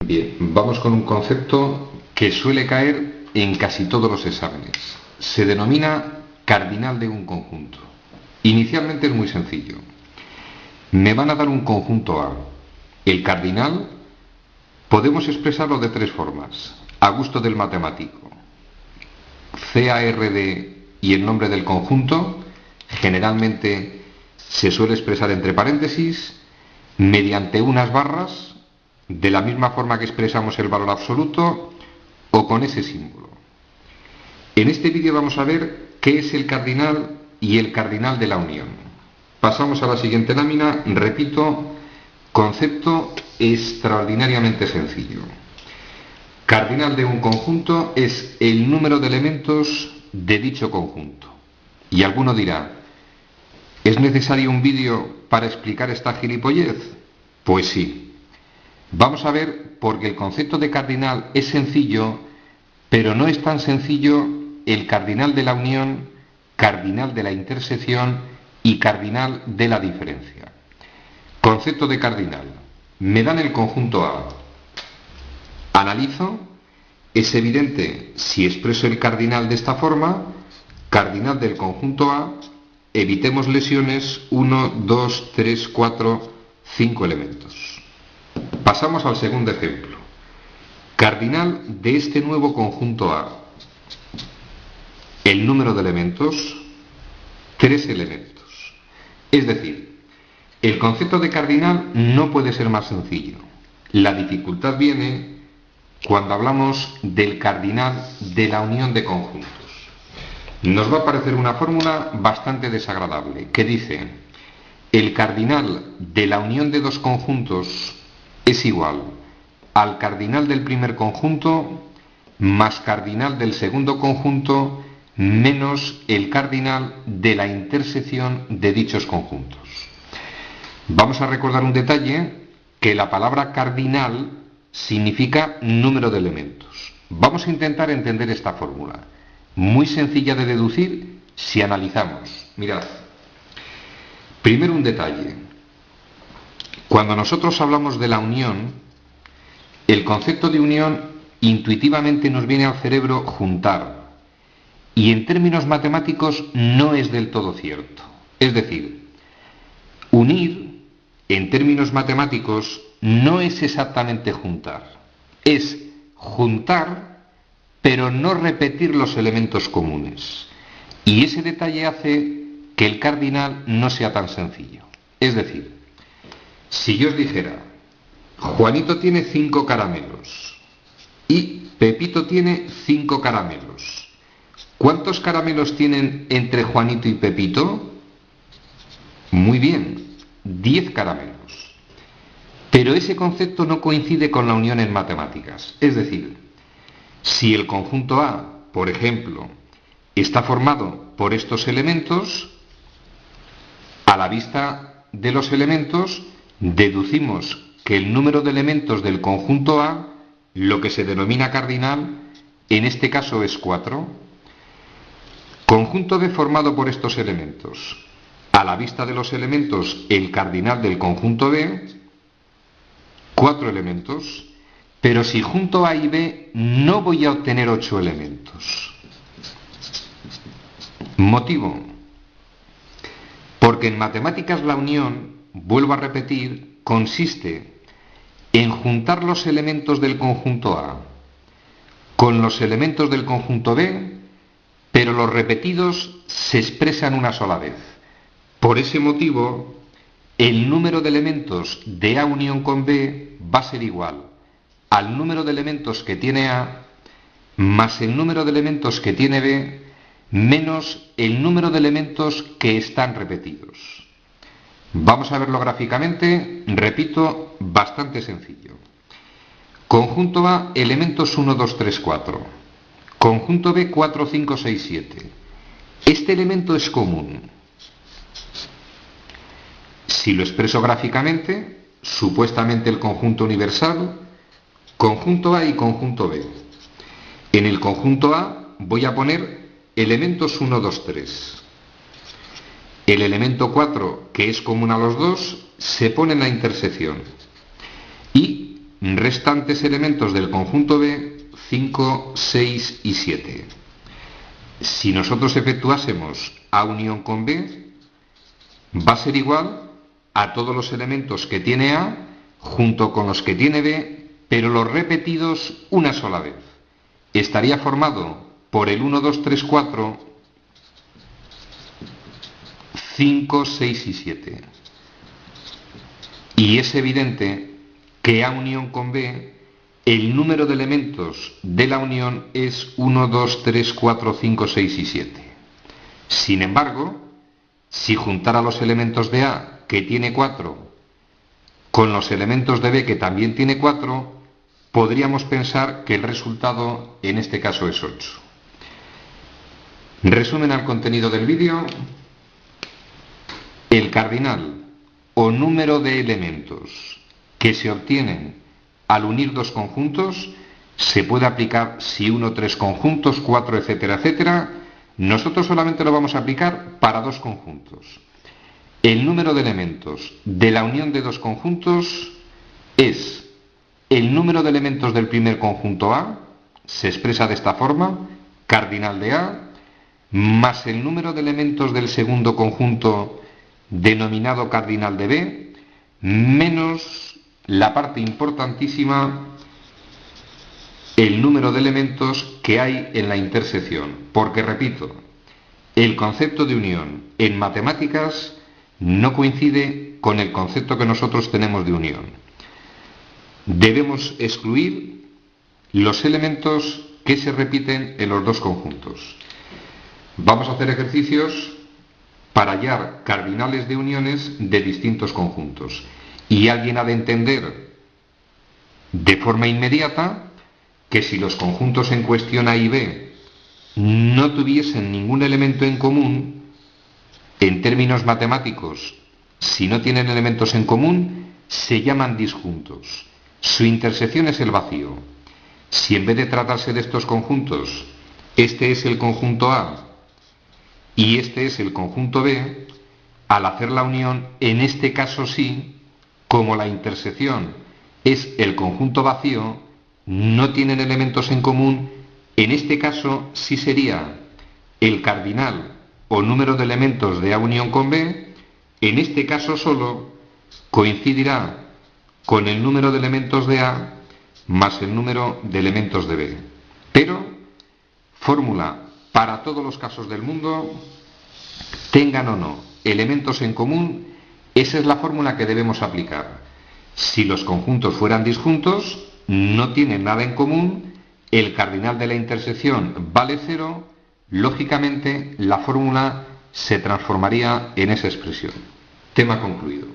Bien, vamos con un concepto que suele caer en casi todos los exámenes. Se denomina cardinal de un conjunto. Inicialmente es muy sencillo. Me van a dar un conjunto A. El cardinal podemos expresarlo de tres formas, a gusto del matemático. CARD y el nombre del conjunto generalmente se suele expresar entre paréntesis mediante unas barras, de la misma forma que expresamos el valor absoluto o con ese símbolo. En este vídeo vamos a ver qué es el cardinal y el cardinal de la unión. Pasamos a la siguiente lámina. Repito, concepto extraordinariamente sencillo. Cardinal de un conjunto es el número de elementos de dicho conjunto. Y alguno dirá, ¿es necesario un vídeo para explicar esta gilipollez? Pues sí. Vamos a ver porque el concepto de cardinal es sencillo, pero no es tan sencillo el cardinal de la unión, cardinal de la intersección y cardinal de la diferencia. Concepto de cardinal. Me dan el conjunto A. Analizo. Es evidente, si expreso el cardinal de esta forma, cardinal del conjunto A, evitemos lesiones, 1, 2, 3, 4, 5 elementos. Pasamos al segundo ejemplo. Cardinal de este nuevo conjunto A. El número de elementos, 3 elementos. Es decir, el concepto de cardinal no puede ser más sencillo. La dificultad viene cuando hablamos del cardinal de la unión de conjuntos. Nos va a parecer una fórmula bastante desagradable, que dice, el cardinal de la unión de dos conjuntos es igual al cardinal del primer conjunto más cardinal del segundo conjunto menos el cardinal de la intersección de dichos conjuntos. Vamos a recordar un detalle, que la palabra cardinal significa número de elementos. Vamos a intentar entender esta fórmula, muy sencilla de deducir si analizamos. Mirad, primero un detalle. Cuando nosotros hablamos de la unión, el concepto de unión intuitivamente nos viene al cerebro juntar, y en términos matemáticos no es del todo cierto. Es decir, unir en términos matemáticos no es exactamente juntar, es juntar pero no repetir los elementos comunes, y ese detalle hace que el cardinal no sea tan sencillo. Es decir, si yo os dijera, Juanito tiene 5 caramelos y Pepito tiene 5 caramelos, ¿cuántos caramelos tienen entre Juanito y Pepito? Muy bien, 10 caramelos. Pero ese concepto no coincide con la unión en matemáticas. Es decir, si el conjunto A, por ejemplo, está formado por estos elementos, a la vista de los elementos deducimos que el número de elementos del conjunto A, lo que se denomina cardinal, en este caso es 4. Conjunto B formado por estos elementos. A la vista de los elementos, el cardinal del conjunto B, 4 elementos. Pero si junto A y B, no voy a obtener 8 elementos. Motivo. Porque en matemáticas la unión, vuelvo a repetir, consiste en juntar los elementos del conjunto A con los elementos del conjunto B, pero los repetidos se expresan una sola vez. Por ese motivo, el número de elementos de A unión con B va a ser igual al número de elementos que tiene A más el número de elementos que tiene B menos el número de elementos que están repetidos. Vamos a verlo gráficamente, repito, bastante sencillo. Conjunto A, elementos 1, 2, 3, 4. Conjunto B, 4, 5, 6, 7. Este elemento es común. Si lo expreso gráficamente, supuestamente el conjunto universal, conjunto A y conjunto B. En el conjunto A voy a poner elementos 1, 2, 3. El elemento 4, que es común a los dos, se pone en la intersección. Y restantes elementos del conjunto B, 5, 6 y 7. Si nosotros efectuásemos A unión con B, va a ser igual a todos los elementos que tiene A junto con los que tiene B, pero los repetidos una sola vez. Estaría formado por el 1, 2, 3, 4, 5, 6 y 7. Y es evidente que A unión con B, el número de elementos de la unión es 1, 2, 3, 4, 5, 6 y 7. Sin embargo, si juntara los elementos de A, que tiene 4, con los elementos de B, que también tiene 4, podríamos pensar que el resultado en este caso es 8. Resumen al contenido del vídeo. El cardinal o número de elementos que se obtienen al unir dos conjuntos se puede aplicar si 1, 3 conjuntos, 4, etcétera, etcétera. Nosotros solamente lo vamos a aplicar para dos conjuntos. El número de elementos de la unión de dos conjuntos es el número de elementos del primer conjunto A, se expresa de esta forma, cardinal de A, más el número de elementos del segundo conjunto denominado cardinal de B, menos la parte importantísima, el número de elementos que hay en la intersección. Porque, repito, el concepto de unión en matemáticas no coincide con el concepto que nosotros tenemos de unión. Debemos excluir los elementos que se repiten en los dos conjuntos. Vamos a hacer ejercicios para hallar cardinales de uniones de distintos conjuntos. Y alguien ha de entender de forma inmediata que si los conjuntos en cuestión A y B no tuviesen ningún elemento en común, en términos matemáticos, si no tienen elementos en común, se llaman disjuntos. Su intersección es el vacío. Si en vez de tratarse de estos conjuntos, este es el conjunto A y este es el conjunto B, al hacer la unión, en este caso sí, como la intersección es el conjunto vacío, no tienen elementos en común, en este caso sí sería el cardinal o número de elementos de A unión con B, en este caso solo coincidirá con el número de elementos de A más el número de elementos de B. Pero, fórmula para todos los casos del mundo, tengan o no elementos en común, esa es la fórmula que debemos aplicar. Si los conjuntos fueran disjuntos, no tienen nada en común, el cardinal de la intersección vale 0, lógicamente la fórmula se transformaría en esa expresión. Tema concluido.